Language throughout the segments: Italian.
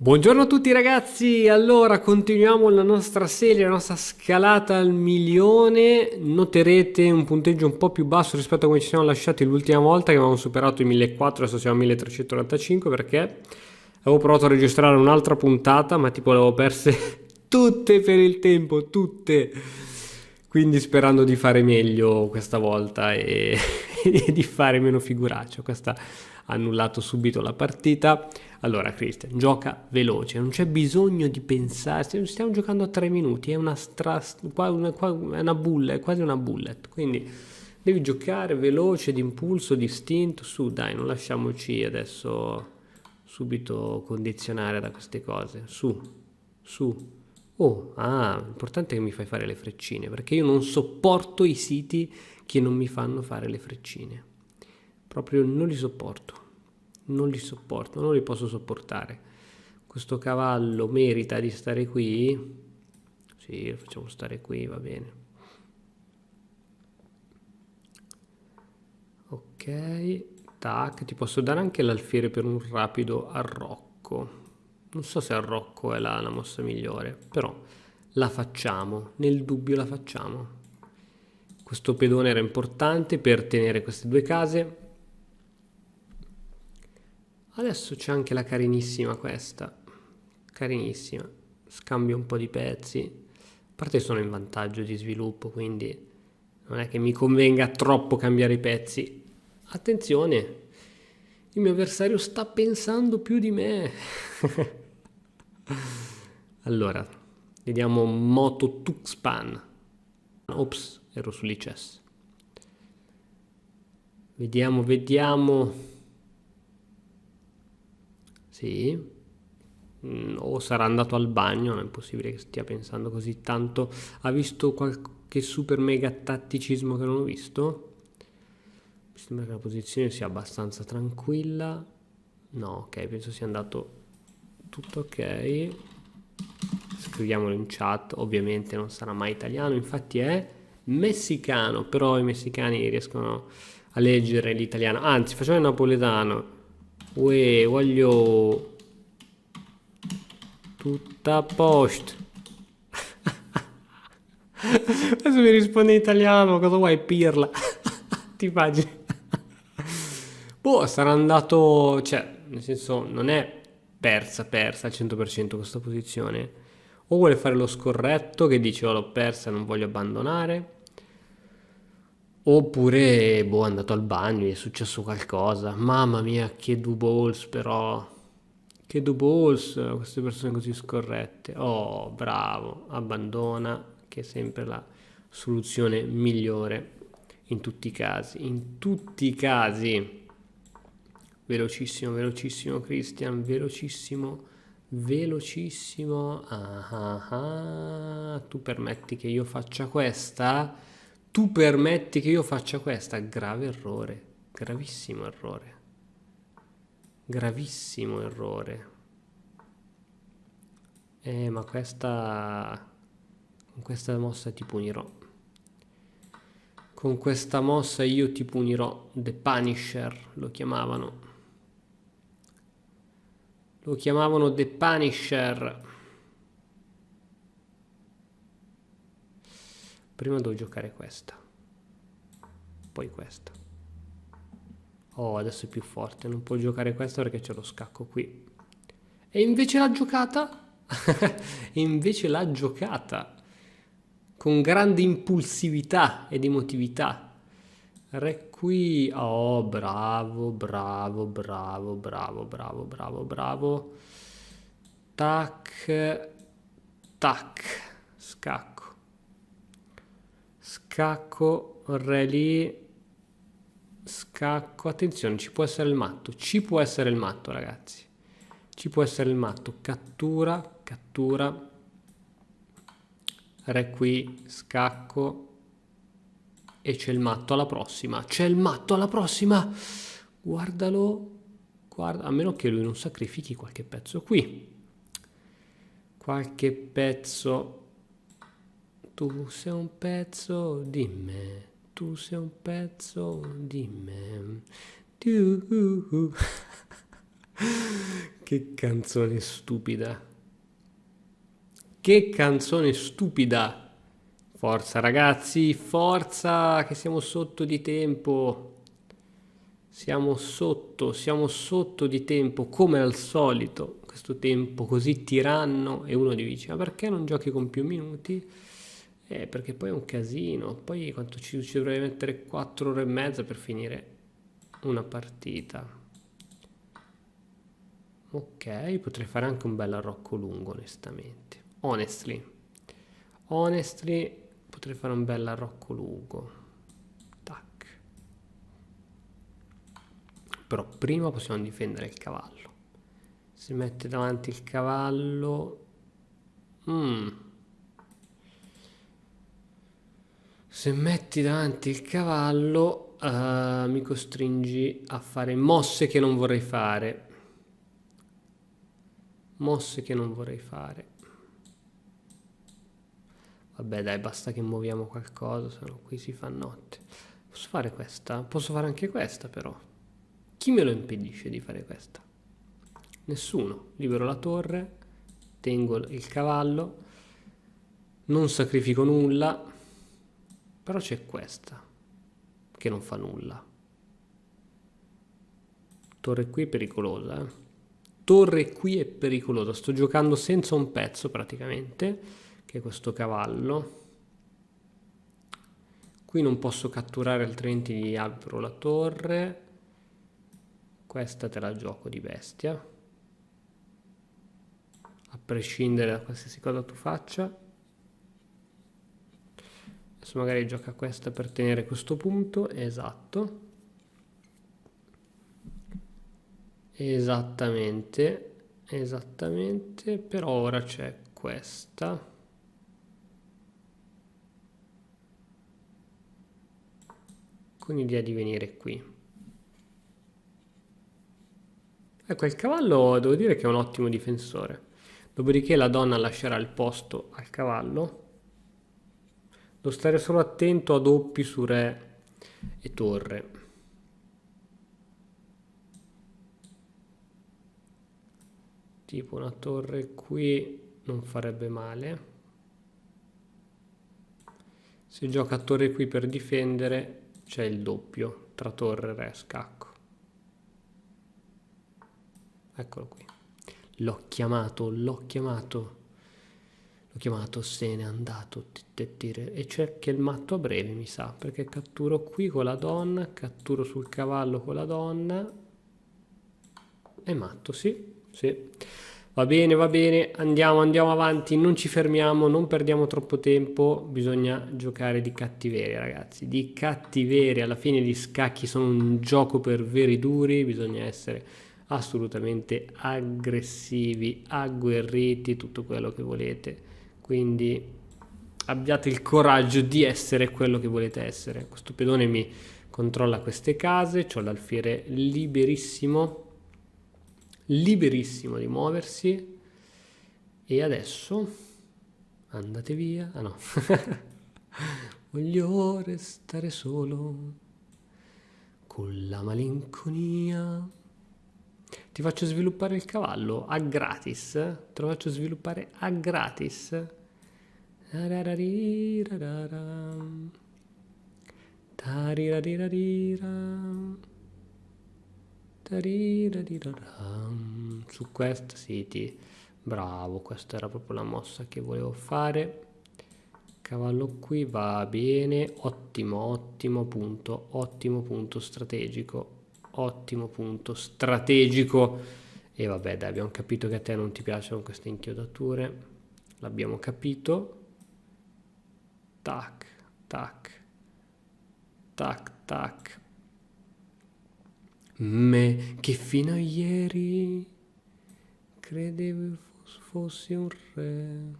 Buongiorno a tutti ragazzi, allora continuiamo la nostra serie, la nostra scalata al milione. Noterete un punteggio un po' più basso rispetto a come ci siamo lasciati l'ultima volta, che avevamo superato i 1400, adesso siamo a 1395 perché avevo provato a registrare un'altra puntata ma tipo le avevo perse tutte per il tempo, tutte. Quindi sperando di fare meglio questa volta e, e di fare meno figuraccio. Questa ha annullato subito la partita. Allora, Christian, gioca veloce, non c'è bisogno di pensare. Stiamo giocando a 3 minuti, è è una bullet, è quasi una bullet. Quindi devi giocare veloce, d'impulso, distinto. Su, dai, non lasciamoci adesso subito condizionare da queste cose. Su. Oh, l'importante è che mi fai fare le freccine, perché io non sopporto i siti che non mi fanno fare le freccine. Proprio non li sopporto. Non li sopporto, non li posso sopportare. Questo cavallo merita di stare qui? Sì, lo facciamo stare qui, va bene. Ok, tac, ti posso dare anche l'alfiere per un rapido arrocco. Non so se arrocco è la mossa migliore, però la facciamo, nel dubbio la facciamo. Questo pedone era importante per tenere queste due case. Adesso c'è anche la carinissima questa, carinissima, scambio un po' di pezzi, a parte sono in vantaggio di sviluppo, quindi non è che mi convenga troppo cambiare i pezzi. Attenzione, il mio avversario sta pensando più di me. Allora, vediamo Moto Tuxpan. Ops, ero sull'ICES. Vediamo. Sì. O sarà andato al bagno, non è possibile che stia pensando così tanto. Ha visto qualche super mega tatticismo che non ho visto? Mi sembra che la posizione sia abbastanza tranquilla. No, ok, penso sia andato tutto ok. Scriviamolo in chat, ovviamente non sarà mai italiano, infatti è messicano, però i messicani riescono a leggere l'italiano. Anzi, facciamo il napoletano. Uè, voglio tutta a posto. Adesso mi risponde in italiano, cosa vuoi, pirla? Ti immagini? Boh, sarà andato, cioè, nel senso, non è persa al 100% questa posizione. O vuole fare lo scorretto che dice, oh, l'ho persa, non voglio abbandonare. Oppure, boh, è andato al bagno, gli è successo qualcosa. Mamma mia, che do balls però. Che do balls, queste persone così scorrette. Oh, bravo, abbandona, che è sempre la soluzione migliore in tutti i casi. In tutti i casi. Velocissimo, velocissimo, Christian, velocissimo, velocissimo. Tu permetti che io faccia questa? Tu permetti che io faccia questa? Grave errore, gravissimo errore, gravissimo errore. Ma con questa mossa ti punirò. Con questa mossa io ti punirò. The Punisher lo chiamavano. Lo chiamavano The Punisher. Prima devo giocare questa. Poi questa. Oh, adesso è più forte. Non può giocare questa perché c'è lo scacco qui. E invece l'ha giocata. E invece l'ha giocata. Con grande impulsività ed emotività. Re qui. Oh, bravo, bravo, bravo, bravo, bravo, bravo, bravo. Tac, tac, scacco. Scacco, re lì. Scacco, attenzione, ci può essere il matto. Ci può essere il matto, ragazzi. Ci può essere il matto. Cattura, cattura. Re qui, scacco. E c'è il matto alla prossima. C'è il matto alla prossima. Guardalo. Guarda, a meno che lui non sacrifichi qualche pezzo qui. Qualche pezzo. Tu sei un pezzo di me. Tu sei un pezzo di me. Tu. Che canzone stupida. Che canzone stupida. Forza ragazzi, forza che siamo sotto di tempo. Siamo sotto di tempo come al solito. Questo tempo così tiranno e uno dice, ma perché non giochi con più minuti? Perché poi è un casino. Poi quanto ci dovrei mettere 4 ore e mezza per finire una partita. Ok, potrei fare anche un bel arrocco lungo, onestamente. Honestly, potrei fare un bel arrocco lungo. Tac. Però prima possiamo difendere il cavallo. Si mette davanti il cavallo. Se metti davanti il cavallo, mi costringi a fare mosse che non vorrei fare. Mosse che non vorrei fare. Vabbè dai, basta che muoviamo qualcosa, sennò qui si fa notte. Posso fare questa? Posso fare anche questa però. Chi me lo impedisce di fare questa? Nessuno. Libero la torre, tengo il cavallo, non sacrifico nulla, però c'è questa che non fa nulla. Torre qui è pericolosa, Torre qui è pericolosa, sto giocando senza un pezzo praticamente, che è questo cavallo. Qui non posso catturare altrimenti gli apro la torre. Questa te la gioco di bestia, a prescindere da qualsiasi cosa tu faccia. Adesso magari gioca questa per tenere questo punto, esatto. Esattamente, però ora c'è questa. Con l'idea di venire qui. Ecco, il cavallo devo dire che è un ottimo difensore. Dopodiché la donna lascerà il posto al cavallo. Devo stare solo attento a doppi su re e torre. Tipo una torre qui non farebbe male. Se gioca a torre qui per difendere c'è il doppio tra torre, re, scacco. Eccolo qui. L'ho chiamato, se n'è andato. E c'è che il matto a breve, mi sa, perché catturo qui con la donna, catturo sul cavallo con la donna. È matto, sì. Va bene, andiamo avanti, non ci fermiamo, non perdiamo troppo tempo, bisogna giocare di cattiveria, ragazzi, di cattiveria. Alla fine gli scacchi sono un gioco per veri duri, bisogna essere assolutamente aggressivi, agguerriti, tutto quello che volete. Quindi abbiate il coraggio di essere quello che volete essere. Questo pedone mi controlla queste case, c'ho l'alfiere liberissimo di muoversi. E adesso andate via. Ah no. Voglio restare solo con la malinconia. Ti faccio sviluppare il cavallo a gratis. Te lo faccio sviluppare a gratis. Su questa sì, bravo, questa era proprio la mossa che volevo fare. Cavallo qui va bene, ottimo punto strategico. E vabbè dai, abbiamo capito che a te non ti piacciono queste inchiodature, l'abbiamo capito. Tac. Me che fino a ieri credevo fossi un re,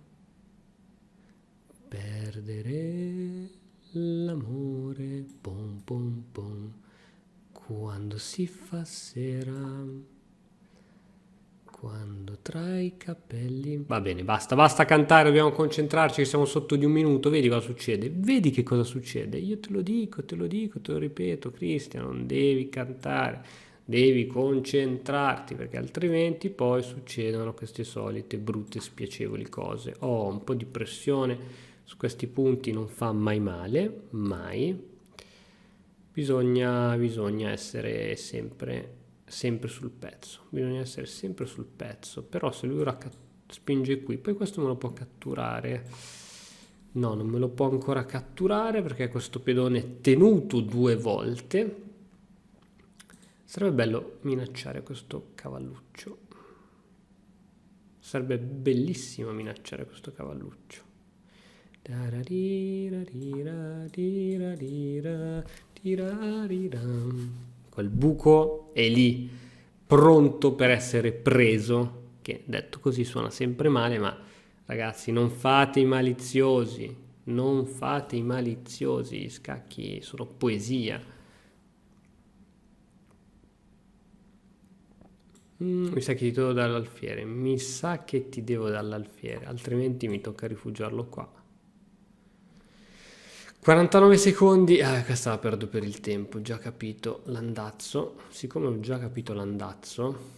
perdere l'amore, pom pom pom, quando si fa sera, quando tra i capelli. Va bene, basta cantare, dobbiamo concentrarci che siamo sotto di un minuto. Vedi cosa succede? Vedi che cosa succede? Io te lo dico, te lo ripeto, Cristian, non devi cantare, devi concentrarti perché altrimenti poi succedono queste solite brutte spiacevoli cose. Ho un po' di pressione su questi punti, non fa mai male, mai. Bisogna essere sempre sul pezzo, bisogna essere sempre sul pezzo, però se lui ora spinge qui, poi questo me lo può catturare. No, non me lo può ancora catturare perché questo pedone è tenuto 2 volte. Sarebbe bello minacciare questo cavalluccio. Sarebbe bellissimo minacciare questo cavalluccio. Quel buco è lì, pronto per essere preso, che detto così suona sempre male, ma ragazzi non fate i maliziosi, non fate i maliziosi, gli scacchi sono poesia. Mi sa che ti devo dare l'alfiere, mi sa che ti devo dare l'alfiere, altrimenti mi tocca rifugiarlo qua. 49 secondi, questa la perdo per il tempo, già capito l'andazzo, siccome ho già capito l'andazzo,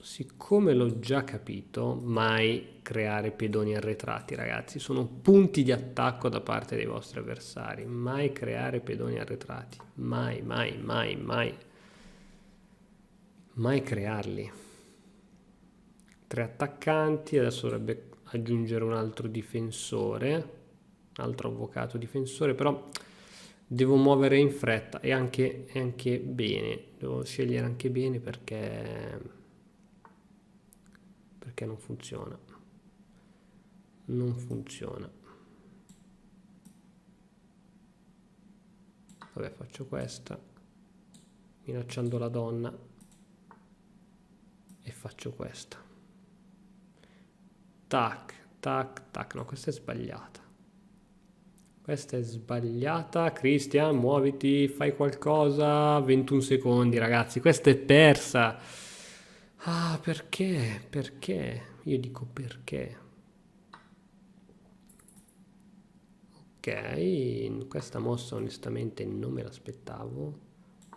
siccome l'ho già capito, mai creare pedoni arretrati, ragazzi, sono punti di attacco da parte dei vostri avversari, mai creare pedoni arretrati, mai, mai, mai, mai, mai crearli. 3 attaccanti, adesso dovrebbe aggiungere un altro difensore, un altro avvocato difensore, però devo muovere in fretta e anche bene, devo scegliere anche bene perché non funziona, non funziona. Vabbè, faccio questa minacciando la donna e faccio questa. Tac, tac, tac. No, questa è sbagliata. Questa è sbagliata. Christian, muoviti, fai qualcosa. 21 secondi, ragazzi. Questa è persa. Ah, perché? Perché? Io dico perché. Ok, questa mossa onestamente non me l'aspettavo.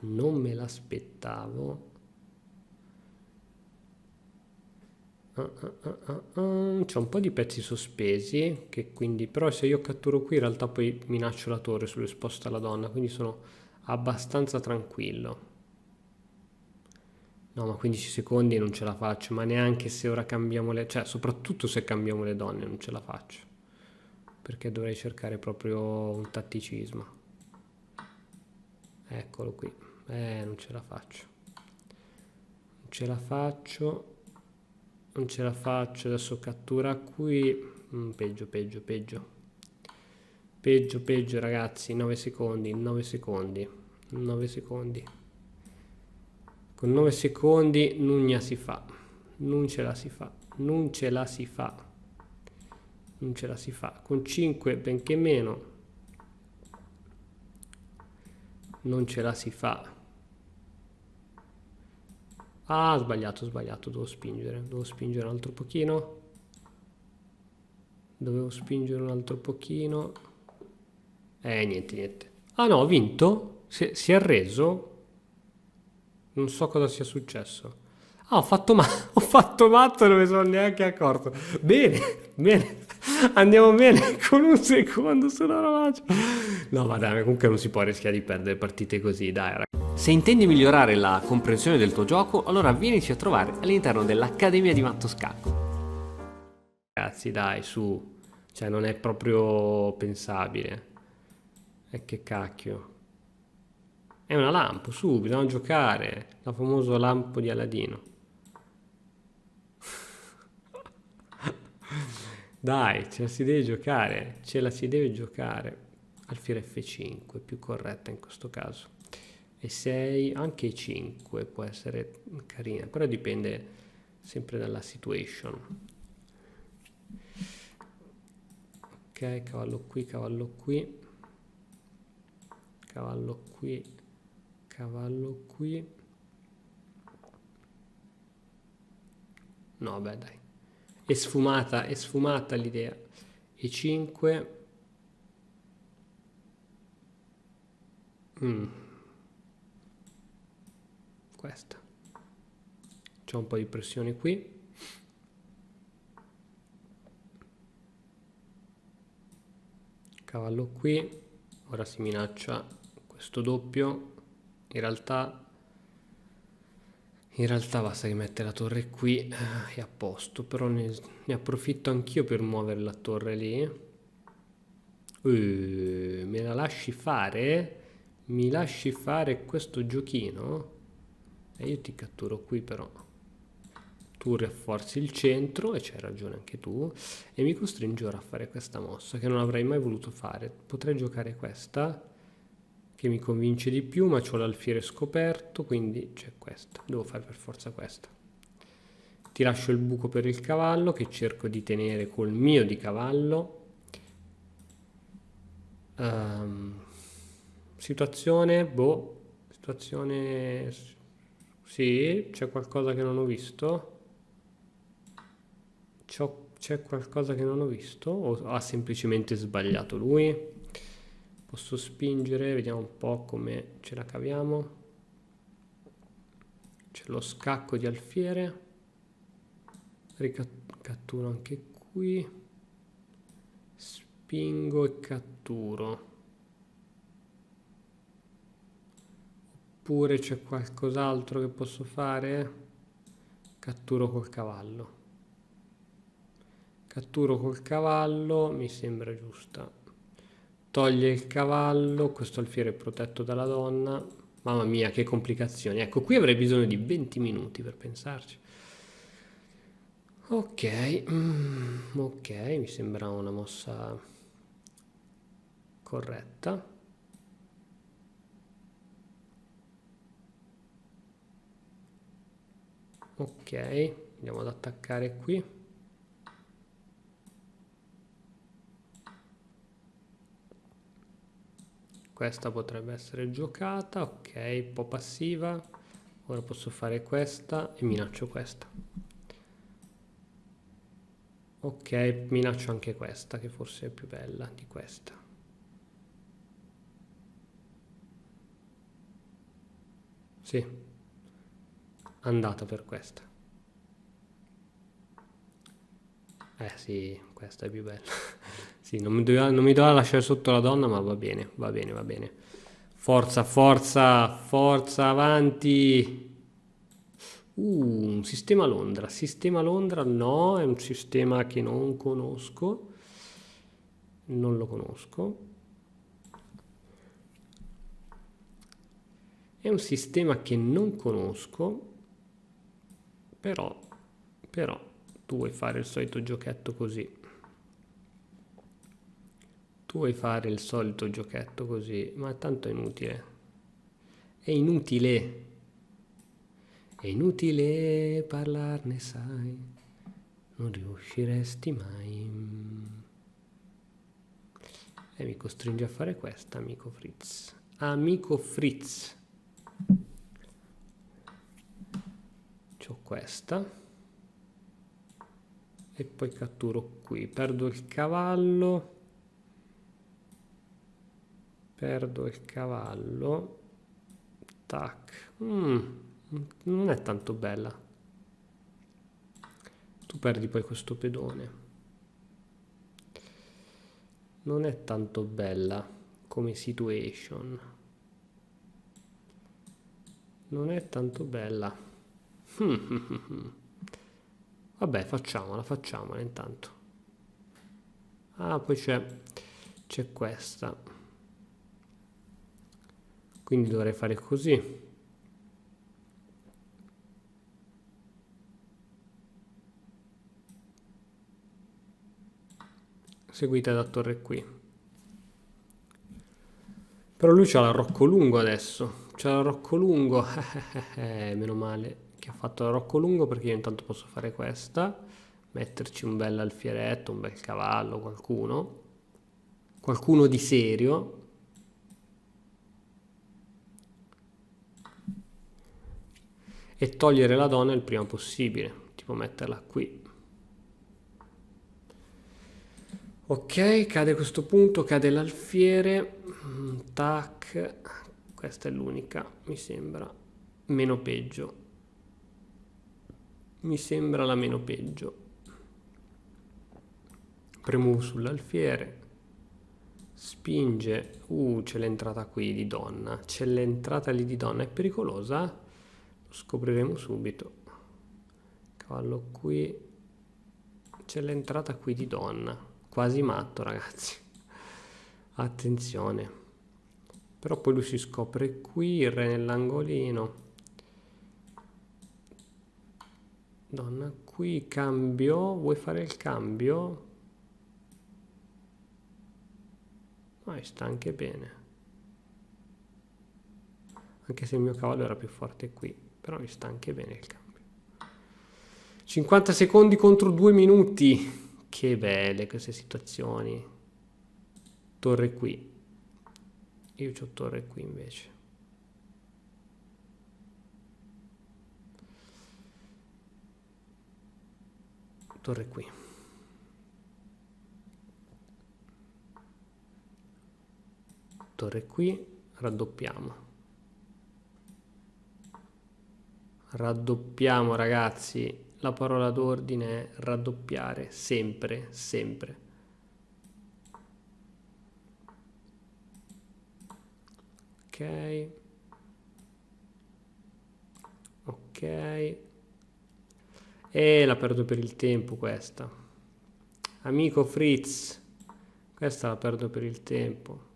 Non me l'aspettavo. C'è un po' di pezzi sospesi che quindi, però se io catturo qui in realtà poi minaccio la torre sull'esposta alla donna, quindi sono abbastanza tranquillo. No, ma 15 secondi non ce la faccio, ma neanche se ora cambiamo le, cioè soprattutto se cambiamo le donne non ce la faccio, perché dovrei cercare proprio un tatticismo. Eccolo qui. Non ce la faccio, non ce la faccio. Non ce la faccio, adesso cattura qui, peggio, peggio, peggio, peggio, peggio ragazzi, 9 secondi, 9 secondi, 9 secondi, con 9 secondi non si fa, non ce la si fa, non ce la si fa, non ce la si fa, con 5 benché meno, non ce la si fa. Ah, sbagliato, devo spingere un altro pochino. Dovevo spingere un altro pochino. Niente. Ah no, ho vinto? Si è arreso? Non so cosa sia successo. Ah, ho fatto matto, non mi sono neanche accorto. Bene, bene. Andiamo bene con un secondo sull'orologio. No, ma dai, comunque non si può rischiare di perdere partite così, dai, ragazzi. Se intendi migliorare la comprensione del tuo gioco, allora vienici a trovare all'interno dell'Accademia di Matto Scacco. Ragazzi, dai, su. Cioè, non è proprio pensabile. E che cacchio. È una lampo, su, bisogna giocare. La famosa lampo di Aladino. Dai, ce la si deve giocare. Ce la si deve giocare. Alfiere F5, più corretta in questo caso. E 6, anche 5 può essere carina, però dipende sempre dalla situation. Ok, cavallo qui, cavallo qui, cavallo qui, cavallo qui. No, beh, dai. È sfumata l'idea. E 5. questa. C'è un po' di pressione qui. Cavallo qui, ora si minaccia questo doppio. In realtà basta che mette la torre qui e a posto, però ne approfitto anch'io per muovere la torre lì. Me la lasci fare? Mi lasci fare questo giochino? E io ti catturo qui però. Tu rafforzi il centro, e c'hai ragione anche tu, e mi costringi ora a fare questa mossa che non avrei mai voluto fare. Potrei giocare questa, che mi convince di più, ma c'ho l'alfiere scoperto, quindi c'è questa. Devo fare per forza questa. Ti lascio il buco per il cavallo, che cerco di tenere col mio di cavallo. Situazione, situazione, sì, c'è qualcosa che non ho visto? C'è qualcosa che non ho visto? O ha semplicemente sbagliato lui? Posso spingere, vediamo un po' come ce la caviamo. C'è lo scacco di alfiere. Ricatturo anche qui. Spingo e catturo. Oppure c'è qualcos'altro che posso fare? Catturo col cavallo. Catturo col cavallo, mi sembra giusta. Toglie il cavallo, questo alfiere è protetto dalla donna. Mamma mia, che complicazioni. Ecco, qui avrei bisogno di 20 minuti per pensarci. Ok, ok, mi sembra una mossa corretta. Ok, andiamo ad attaccare qui. Questa potrebbe essere giocata, ok, un po' passiva. Ora posso fare questa e minaccio questa. Ok, minaccio anche questa, che forse è più bella di questa. Sì, andata per questa. Sì, questa è più bella. Sì, non mi doveva lasciare sotto la donna, ma va bene, va bene, va bene. Forza, forza, forza, avanti. Un sistema Londra. Sistema Londra no, è un sistema che non conosco. Non lo conosco. È un sistema che non conosco, però tu vuoi fare il solito giochetto così. Tu vuoi fare il solito giochetto così, ma tanto è inutile. È inutile. È inutile parlarne, sai. Non riusciresti mai. E mi costringe a fare questa, amico Fritz. Amico Fritz. C'ho questa. E poi catturo qui. Perdo il cavallo. Perdo il cavallo. Tac. Non è tanto bella. Tu perdi poi questo pedone. Non è tanto bella come situation. Non è tanto bella. Vabbè, facciamola intanto. Ah, poi c'è questa. Quindi dovrei fare così. Seguita da torre qui. Però lui c'ha l'arrocco lungo adesso. C'ha l'arrocco lungo. Meno male che ha fatto l'arrocco lungo, perché io intanto posso fare questa. Metterci un bel alfieretto, un bel cavallo, qualcuno. Qualcuno di serio. E togliere la donna il prima possibile. Tipo metterla qui. Ok, cade questo punto, cade l'alfiere. Tac. Questa è l'unica, mi sembra. meno peggio. Mi sembra la meno peggio. Premuvo sull'alfiere. Spinge. C'è l'entrata qui di donna. C'è l'entrata lì di donna. È pericolosa? Lo scopriremo subito. Cavallo qui. C'è l'entrata qui di donna. Quasi matto, ragazzi. Attenzione. Però poi lui si scopre qui, il re nell'angolino. Donna qui, cambio. Vuoi fare il cambio? Sta anche bene. Anche se il mio cavallo era più forte qui. Però mi sta anche bene il cambio. 50 secondi contro 2 minuti. Che belle queste situazioni. Torre qui. Io c'ho torre qui invece. Torre qui. Torre qui, raddoppiamo. Raddoppiamo, ragazzi. La parola d'ordine è raddoppiare, sempre, sempre. Ok. Ok. E la perdo per il tempo questa. Amico Fritz. Questa la perdo per il tempo.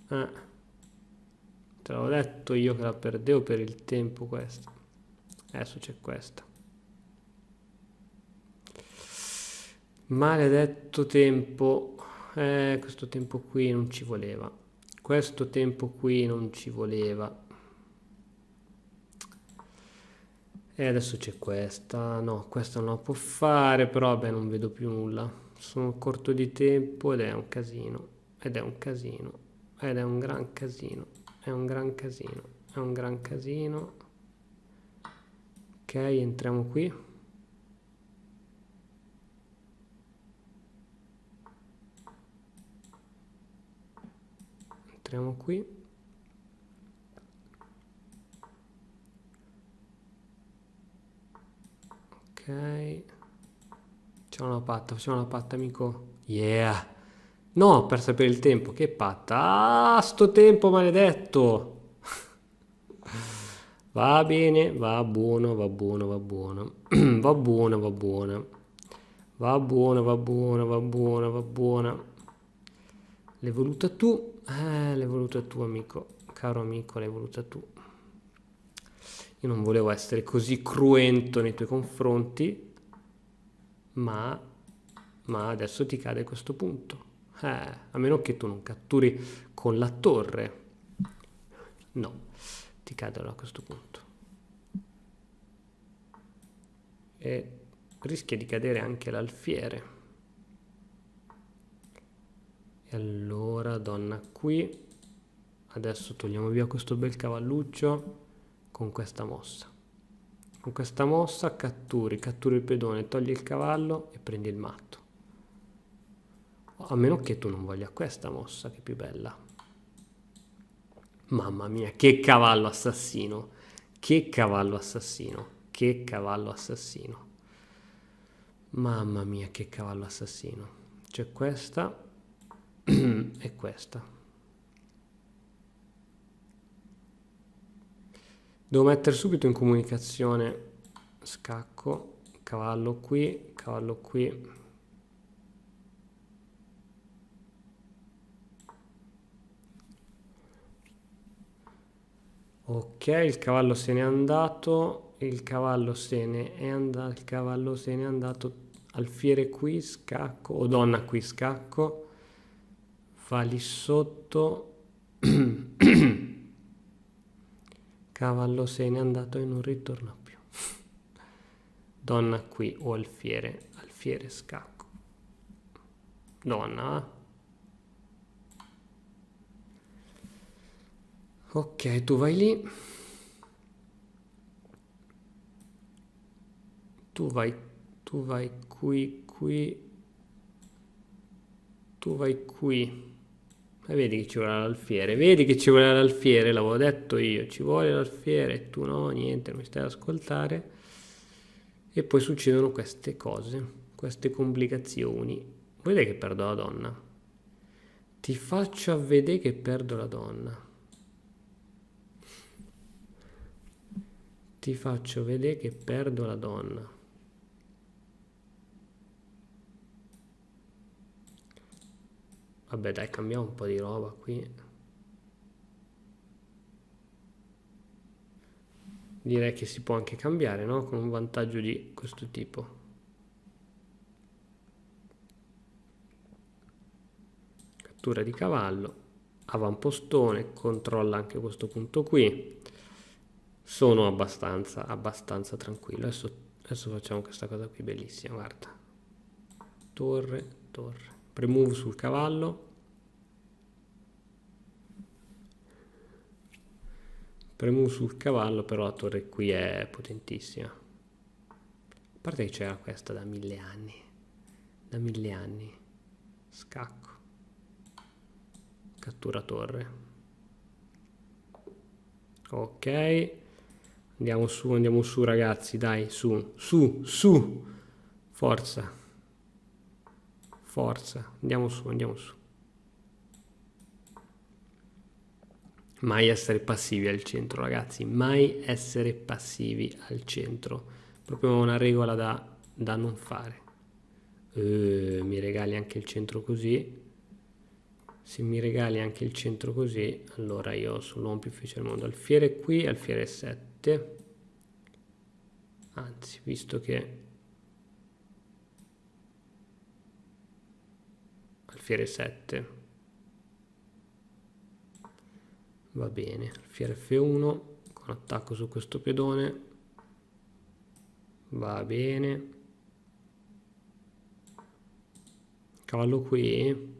Te l'avevo detto io che la perdevo per il tempo questa. Adesso c'è questa. Maledetto tempo. Questo tempo qui non ci voleva. Questo tempo qui non ci voleva. E adesso c'è questa. No, questa non la può fare, però vabbè, non vedo più nulla. Sono corto di tempo ed è un casino. Ed è un casino. Ed è un gran casino. È un gran casino. È un gran casino. Ok, entriamo qui. Entriamo qui. Ok. Facciamo una patta, amico. Yeah. No, ho perso per il tempo. Che patta. Ah, sto tempo maledetto. Va bene, va buono, va buono, va buono. Va buono, va buono. Va buono, va buono, va buono, va buona. L'hai voluta tu? L'hai voluta tu, amico. Caro amico, l'hai voluta tu. Io non volevo essere così cruento nei tuoi confronti, ma adesso ti cade questo punto. A meno che tu non catturi con la torre. No, ti cadono a questo punto. E rischia di cadere anche l'alfiere. E allora, donna qui. Adesso togliamo via questo bel cavalluccio con questa mossa. Con questa mossa catturi il pedone, togli il cavallo e prendi il matto. A meno che tu non voglia questa mossa, che è più bella. Mamma mia, che cavallo assassino! Che cavallo assassino! Che cavallo assassino! Mamma mia, che cavallo assassino! C'è questa e questa. Devo mettere subito in comunicazione scacco, cavallo qui, cavallo qui. Ok, il cavallo se n'è andato, il cavallo se ne è andato, alfiere qui, scacco, o donna qui, scacco, va lì sotto, cavallo se n'è andato e non ritorna più, donna qui o alfiere, scacco, donna. Ok, tu vai lì. Tu vai qui. Tu vai qui. E vedi che ci vuole l'alfiere, vedi che ci vuole l'alfiere, l'avevo detto io, ci vuole l'alfiere, e tu no, niente, non mi stai ad ascoltare. E poi succedono queste cose, queste complicazioni. Vedete che perdo la donna? Ti faccio vedere che perdo la donna. Ti faccio vedere che perdo la donna. Vabbè dai, cambiamo un po' di roba qui. Direi che si può anche cambiare, no? Con un vantaggio di questo tipo. Cattura di cavallo, avvampostone, controlla anche questo punto qui. Sono abbastanza tranquillo. Adesso facciamo questa cosa qui bellissima, guarda. Torre, torre. Premove sul cavallo. Premove sul cavallo, però la torre qui è potentissima. A parte che c'era questa da 1000 anni. Da 1000 anni. Scacco. Cattura torre. Ok. Andiamo su ragazzi, dai, su. Forza. Forza. Andiamo su. Mai essere passivi al centro, ragazzi. Mai essere passivi al centro. Proprio una regola da non fare. Mi regali anche il centro così. Se mi regali anche il centro così, allora io sono l'uomo più difficile del mondo. Alfiere qui, alfiere 7. Anzi, visto che... Alfiere 7. Va bene, alfiere F1 con attacco su questo pedone. Va bene. Cavallo qui.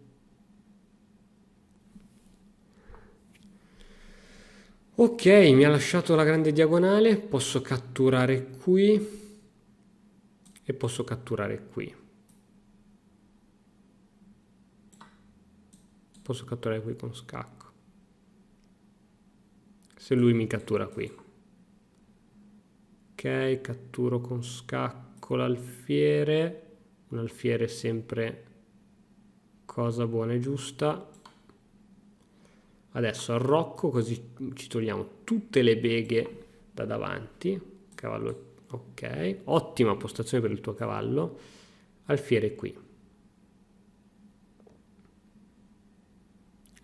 Ok, mi ha lasciato la grande diagonale. Posso catturare qui. E posso catturare qui. Posso catturare qui con scacco. Se lui mi cattura qui. Ok, catturo con scacco l'alfiere. Un alfiere sempre cosa buona e giusta. Adesso arrocco, così ci togliamo tutte le beghe da davanti. Cavallo, ok. Ottima postazione per il tuo cavallo. Alfiere qui.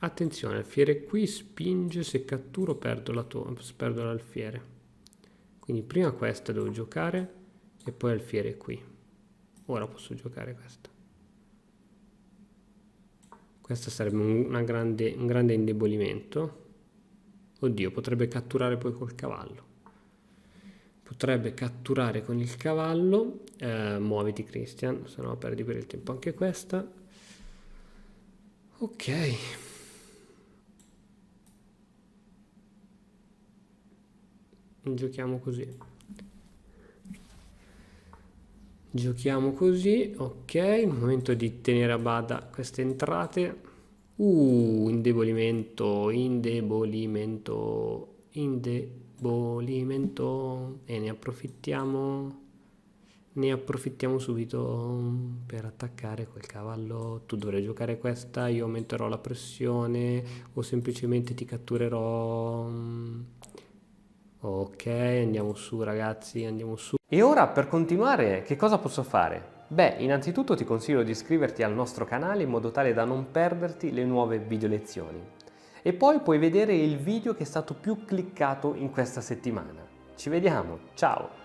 Attenzione, alfiere qui spinge, se catturo perdo l'alfiere. Quindi prima questa devo giocare e poi alfiere qui. Ora posso giocare questa. Questa sarebbe un grande indebolimento. Oddio, potrebbe catturare poi col cavallo. Potrebbe catturare con il cavallo. Muoviti Christian, se no perdi per il tempo anche questa. Ok. Giochiamo così. Giochiamo così, ok. Momento di tenere a bada queste entrate. Indebolimento. E ne approfittiamo subito per attaccare quel cavallo. Tu dovrai giocare questa, io aumenterò la pressione o semplicemente ti catturerò. Ok, andiamo su ragazzi, andiamo su. E ora per continuare che cosa posso fare? Beh, innanzitutto ti consiglio di iscriverti al nostro canale in modo tale da non perderti le nuove video lezioni. E poi puoi vedere il video che è stato più cliccato in questa settimana. Ci vediamo, ciao!